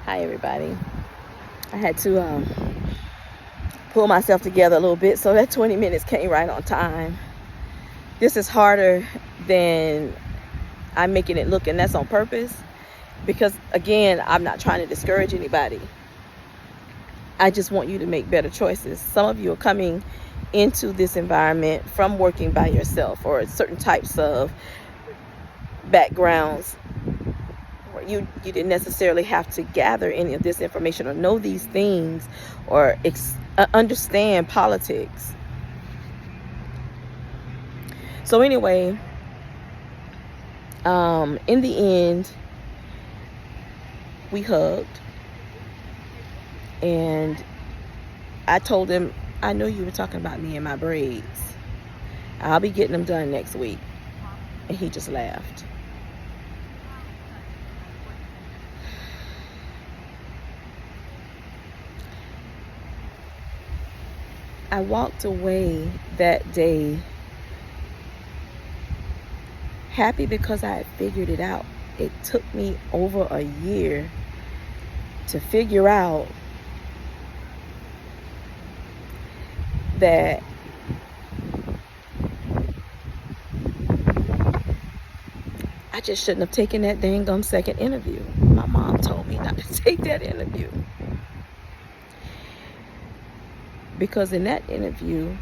Hi everybody. I had to pull myself together a little bit, so that 20 minutes came right on time. This is harder than I'm making it look, and that's on purpose, because again, I'm not trying to discourage anybody. I just want you to make better choices. Some of you are coming into this environment from working by yourself or certain types of backgrounds. You didn't necessarily have to gather any of this information or know these things or understand politics. So anyway, in the end, we hugged, and I told him, I know you were talking about me and my braids. I'll be getting them done next week. And he just laughed. I walked away that day happy because I had figured it out. It took me over a year to figure out that I just shouldn't have taken that dang gum second interview. My mom told me not to take that interview. Because in that interview,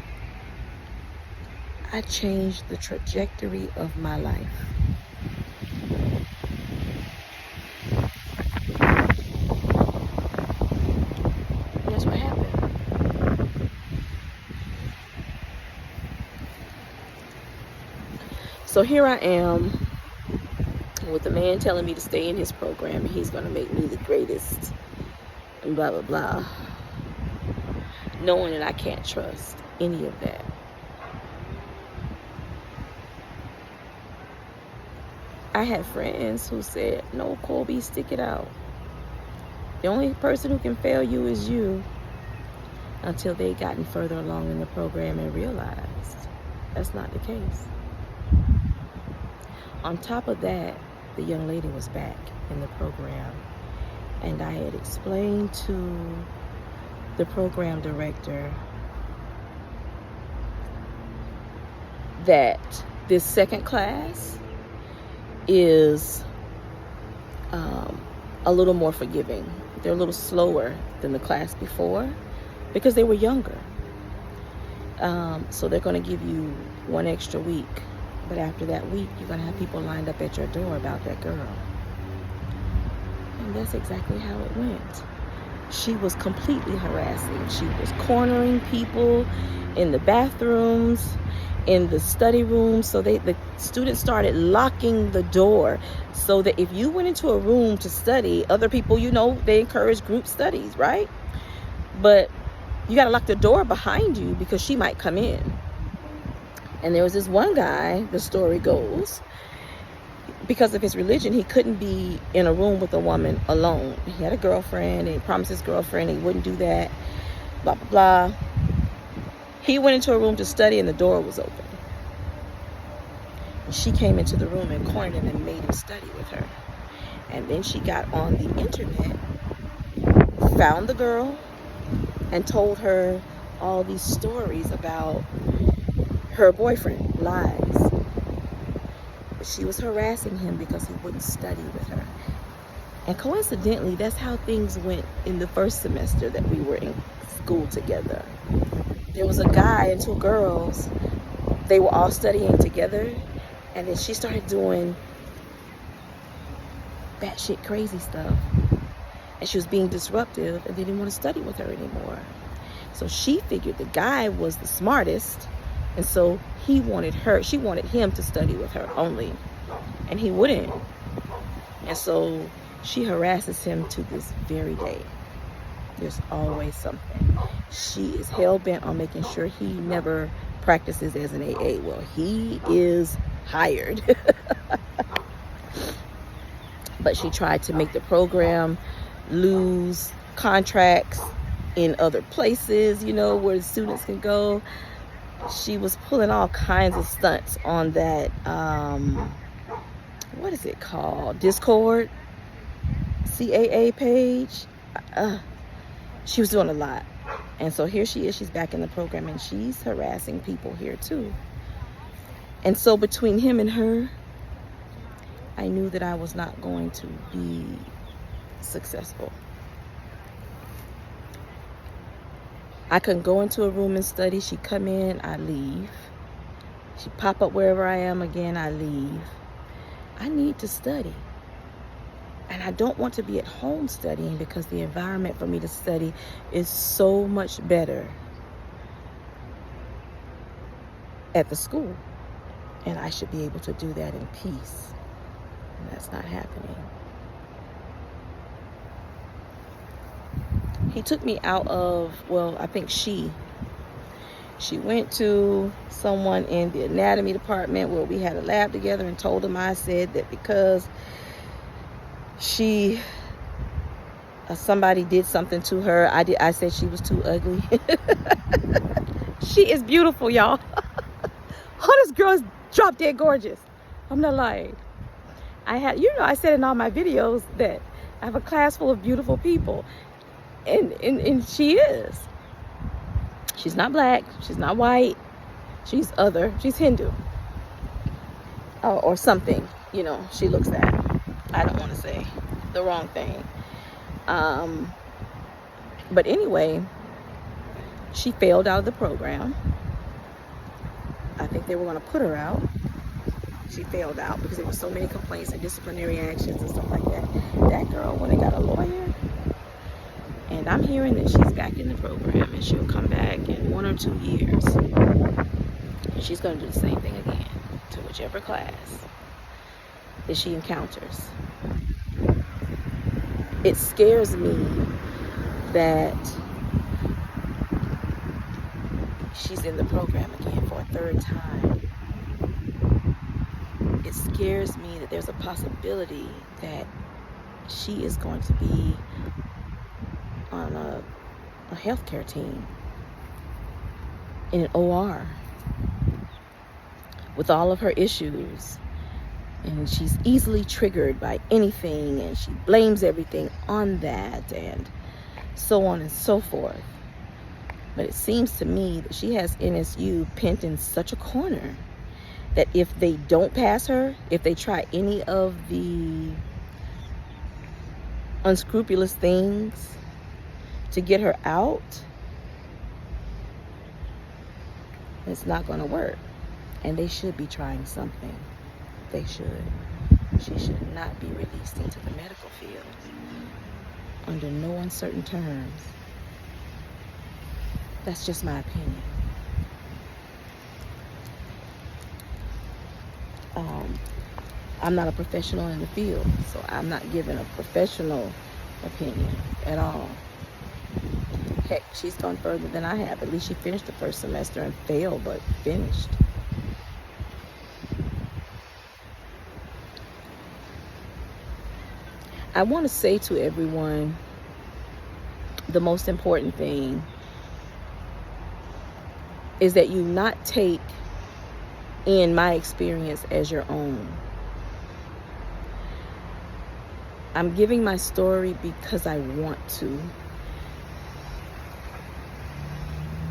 I changed the trajectory of my life. And that's what happened. So here I am with the man telling me to stay in his program and he's going to make me the greatest and blah, blah, blah. Knowing that I can't trust any of that. I had friends who said, no, Colby, stick it out. The only person who can fail you is you, until they gotten further along in the program and realized that's not the case. On top of that, the young lady was back in the program, and I had explained to the program director that this second class is a little more forgiving. They're a little slower than the class before because they were younger. So they're going to give you one extra week. But after that week, you're going to have people lined up at your door about that girl. And that's exactly how it went. She was completely harassing. She was cornering people in the bathrooms, in the study room. So the students started locking the door so that if you went into a room to study, other people, they encourage group studies, right? But you got to lock the door behind you because she might come in. And there was this one guy, the story goes, because of his religion, he couldn't be in a room with a woman alone. He had a girlfriend, and he promised his girlfriend he wouldn't do that, blah, blah, blah. He went into a room to study, and the door was open. And she came into the room and cornered him and made him study with her. And then she got on the internet, found the girl, and told her all these stories about her boyfriend, lies. She was harassing him because he wouldn't study with her. And coincidentally, that's how things went in the first semester that we were in school together. There was a guy and two girls. They were all studying together. And then she started doing batshit crazy stuff. And she was being disruptive, and they didn't want to study with her anymore. So she figured the guy was the smartest. And so she wanted him to study with her only. And he wouldn't. And so she harasses him to this very day. There's always something. She is hell-bent on making sure he never practices as an AA. Well, he is hired. But she tried to make the program lose contracts in other places, where the students can go. She was pulling all kinds of stunts on that, what is it called? Discord. CAA page. She was doing a lot. And so here she is, she's back in the program, and she's harassing people here too. And so between him and her, I knew that I was not going to be successful. I couldn't go into a room and study. She'd come in, I leave. She'd pop up wherever I am again, I leave. I need to study. And I don't want to be at home studying, because the environment for me to study is so much better at the school. And I should be able to do that in peace. And that's not happening. He took me out of, well, I think she went to someone in the anatomy department where we had a lab together, and told him I said that because somebody did something to her, I said she was too ugly. She is beautiful, y'all. Oh, this girl is drop dead gorgeous. I'm not lying. I said in all my videos that I have a class full of beautiful people. And she is. She's not black. She's not white. She's other. She's Hindu. Or something. She looks at. I don't want to say the wrong thing. But anyway, she failed out of the program. I think they were going to put her out. She failed out because there were so many complaints and disciplinary actions and stuff like that. That girl went and got a lawyer. And I'm hearing that she's back in the program, and she'll come back in 1 or 2 years. And she's going to do the same thing again to whichever class that she encounters. It scares me that she's in the program again for a 3rd time. It scares me that there's a possibility that she is going to be on a healthcare team in an OR with all of her issues, and she's easily triggered by anything, and she blames everything on that, and so on and so forth. But it seems to me that she has NSU pent in such a corner that if they don't pass her, if they try any of the unscrupulous things to get her out, it's not going to work. And they should be trying something. They should. She should not be released into the medical field under no uncertain terms. That's just my opinion. I'm not a professional in the field, so I'm not giving a professional opinion at all. Heck, she's gone further than I have. At least she finished the first semester and failed, but finished. I want to say to everyone, the most important thing is that you not take in my experience as your own. I'm giving my story because I want to.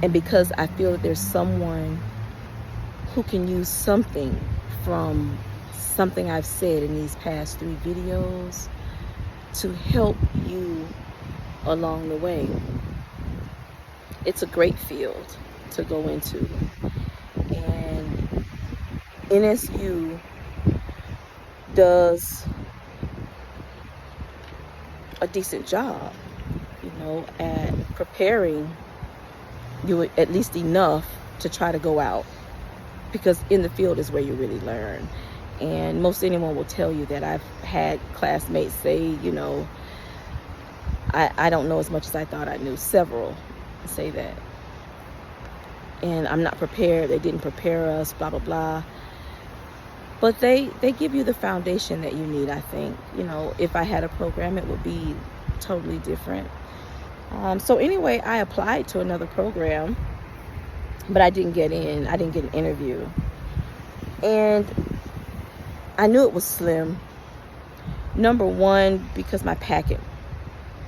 And because I feel that there's someone who can use something from something I've said in these past 3 videos to help you along the way. It's a great field to go into. And NSU does a decent job, at preparing you at least enough to try to go out, because in the field is where you really learn. And most anyone will tell you that I've had classmates say, I don't know as much as I thought I knew. Several say that. And I'm not prepared. They didn't prepare us, blah, blah, blah. But they give you the foundation that you need, I think. If I had a program, it would be totally different. So anyway, I applied to another program, but I didn't get in. I didn't get an interview. And I knew it was slim, Number one, because my packet,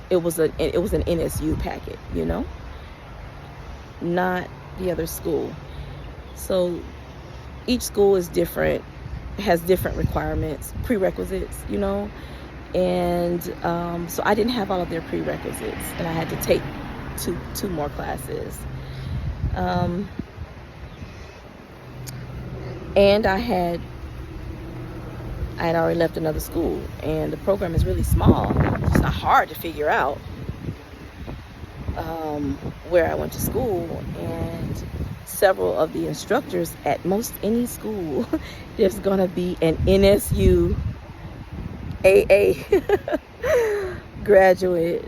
it was an NSU packet, you know, not the other school. So each school is different, has different requirements, prerequisites, you know, and so I didn't have all of their prerequisites, and I had to take two more classes. And I had already left another school, and the program is really small. It's not hard to figure out where I went to school, and several of the instructors at most any school, there's gonna be an NSU AA graduate,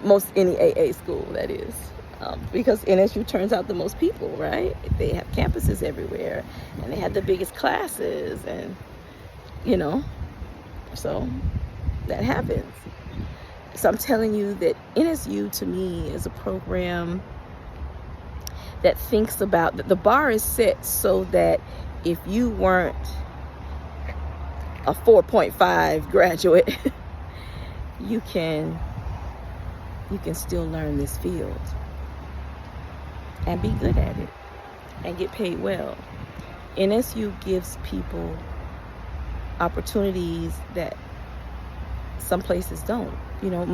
most any AA school, that is. Because NSU turns out the most people, right? They have campuses everywhere, and they have the biggest classes, and you know, so that happens. So I'm telling you that NSU to me is a program that thinks about that. The bar is set so that if you weren't a 4.5 graduate, you can still learn this field and be good at it and get paid well. NSU gives people opportunities that some places don't. You know,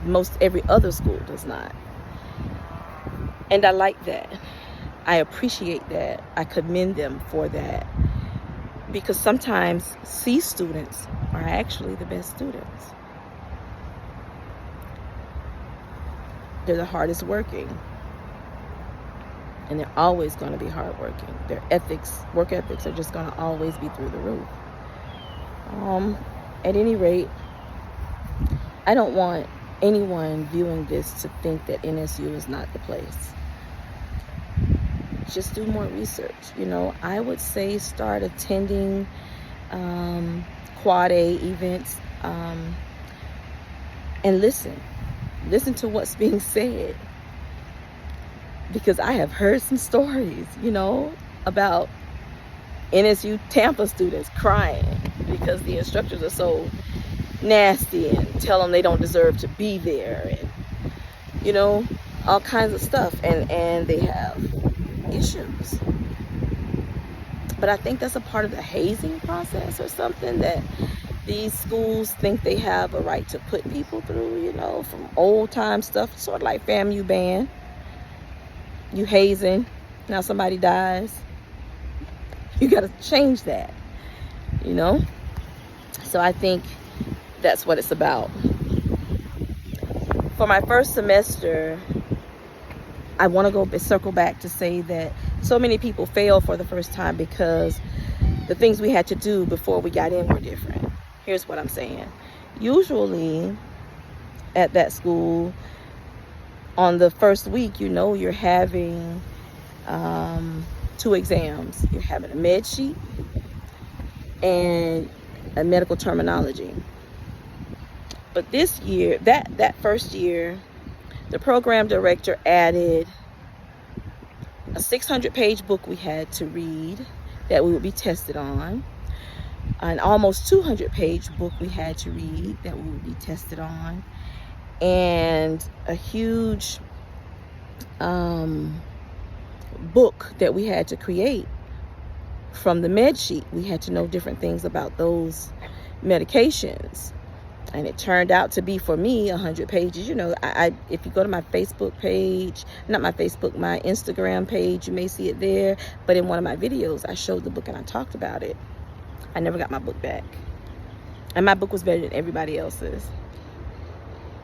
most every other school does not. And I like that. I appreciate that. I commend them for that. Because sometimes C students are actually the best students. They're the hardest working. And they're always going to be hardworking. Their work ethics are just going to always be through the roof. At any rate, I don't want anyone viewing this to think that NSU is not the place. Just do more research. You know, I would say start attending Quad A events, and listen to what's being said. Because I have heard some stories, you know, about NSU Tampa students crying because the instructors are so nasty and tell them they don't deserve to be there, and you know, all kinds of stuff, and they have issues. But I think that's a part of the hazing process or something that these schools think they have a right to put people through, you know, from old time stuff, sort of like FAMU ban. You hazing, now somebody dies, you got to change that, you know. So I think that's what it's about. For my first semester, I want to circle back to say that so many people fail for the first time because the things we had to do before we got in were different. Here's what I'm saying. Usually at that school, on the first week, you know, you're having 2 exams. You're having a med sheet and a medical terminology. But this year, that first year, the program director added a 600-page book we had to read that we would be tested on, an almost 200-page book we had to read that we would be tested on, and a huge book that we had to create from the med sheet. We had to know different things about those medications. And it turned out to be, for me, 100 pages. You know, if you go to my Facebook page, not my Facebook, my Instagram page, you may see it there. But in one of my videos, I showed the book and I talked about it. I never got my book back. And my book was better than everybody else's.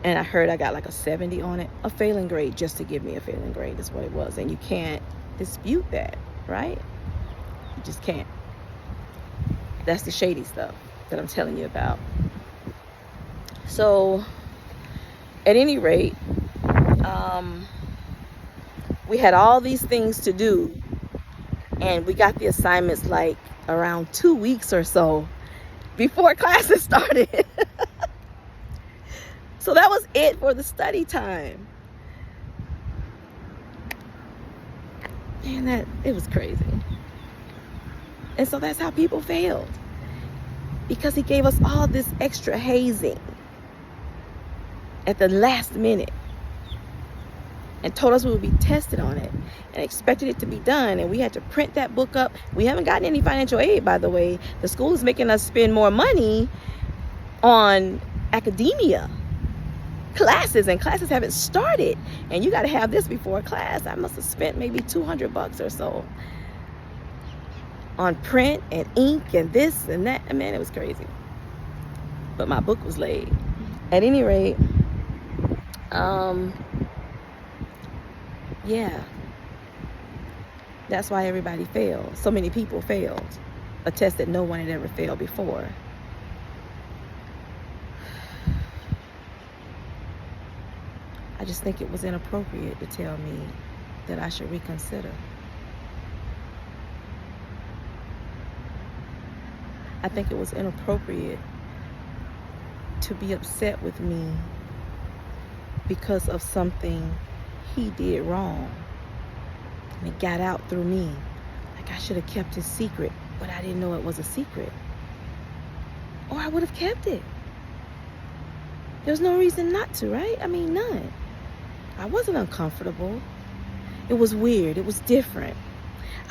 And I heard I got like a 70 on it. A failing grade, just to give me a failing grade is what it was. And you can't dispute that, right? You just can't. That's the shady stuff that I'm telling you about. So, at any rate, we had all these things to do, and we got the assignments like around 2 weeks or so before classes started. So that was it for the study time. And it was crazy. And so that's how people failed. because he gave us all this extra hazing at the last minute and told us we would be tested on it and expected it to be done, and we had to print that book up. We haven't gotten any financial aid, by the way. The school is making us spend more money on academia classes, and classes haven't started, and you got to have this before class. I must have spent maybe $200 or so on print and ink and this and that. I mean, it was crazy, but my book was laid. At any rate, yeah, that's why everybody failed. So many people failed a test that no one had ever failed before. I just think it was inappropriate to tell me that I should reconsider. I think it was inappropriate to be upset with me because of something he did wrong. And it got out through me. Like I should have kept his secret, but I didn't know it was a secret. Or I would have kept it. There's no reason not to, right? I mean, none. I wasn't uncomfortable. It was weird. It was different.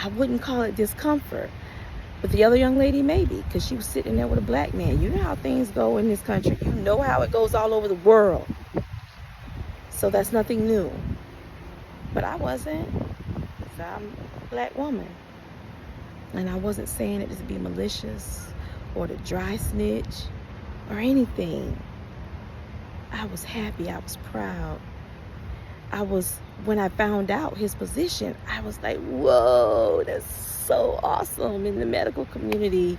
I wouldn't call it discomfort. But the other young lady, maybe, because she was sitting there with a black man. You know how things go in this country. You know how it goes all over the world. So that's nothing new. But I wasn't. So I'm a black woman. And I wasn't saying it to be malicious or to dry snitch or anything. I was happy. I was proud. When I found out his position, I was like, whoa, that's so awesome. In the medical community,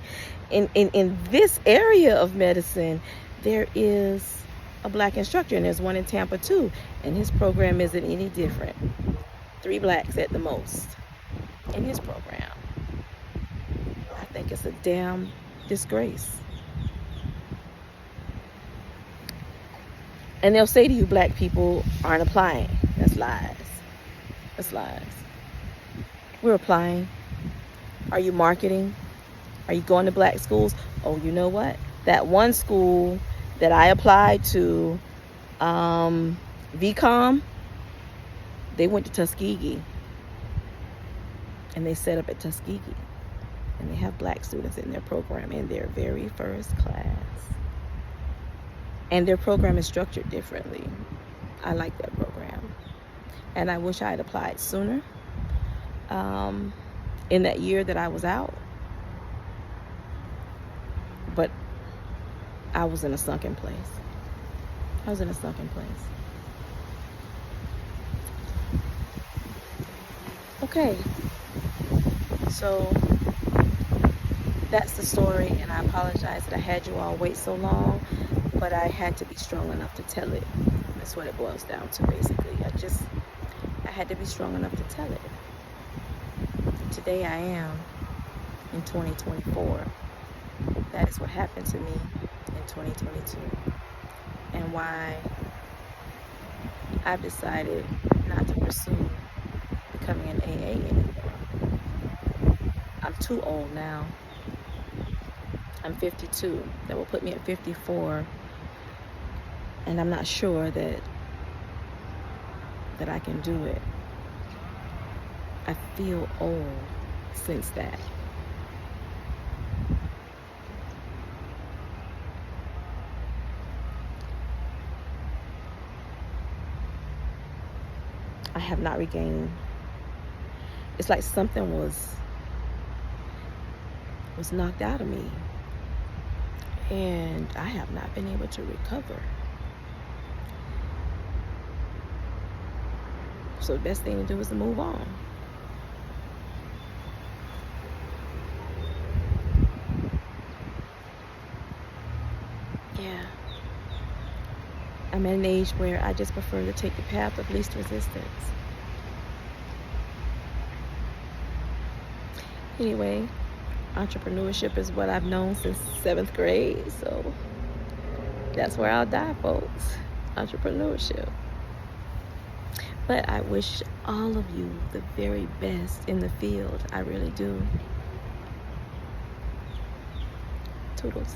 in this area of medicine, there is a black instructor, and there's one in Tampa too, and his program isn't any different. 3 blacks at the most in his program. I think it's a damn disgrace. And they'll say to you, black people aren't applying. That's lies. That's lies. We're applying. Are you marketing? Are you going to black schools? Oh, you know what? That one school that I applied to, VCOM, they went to Tuskegee. And they set up at Tuskegee. And they have black students in their program in their very first class. And their program is structured differently. I like that program. And I wish I had applied sooner. In that year that I was out. But I was in a sunken place. I was in a sunken place. Okay. So that's the story, and I apologize that I had you all wait so long, but I had to be strong enough to tell it. That's what it boils down to, basically. I had to be strong enough to tell it. Today I am in 2024. That is what happened to me in 2022, and why I've decided not to pursue becoming an AA anymore. I'm too old now. I'm 52. That will put me at 54, and I'm not sure that I can do it. I feel old since that. I have not regained. It's like something was knocked out of me, and I have not been able to recover. So the best thing to do is to move on. Yeah. I'm at an age where I just prefer to take the path of least resistance. Anyway, entrepreneurship is what I've known since 7th grade, so that's where I'll die, folks. Entrepreneurship. But I wish all of you the very best in the field. I really do. Toodles.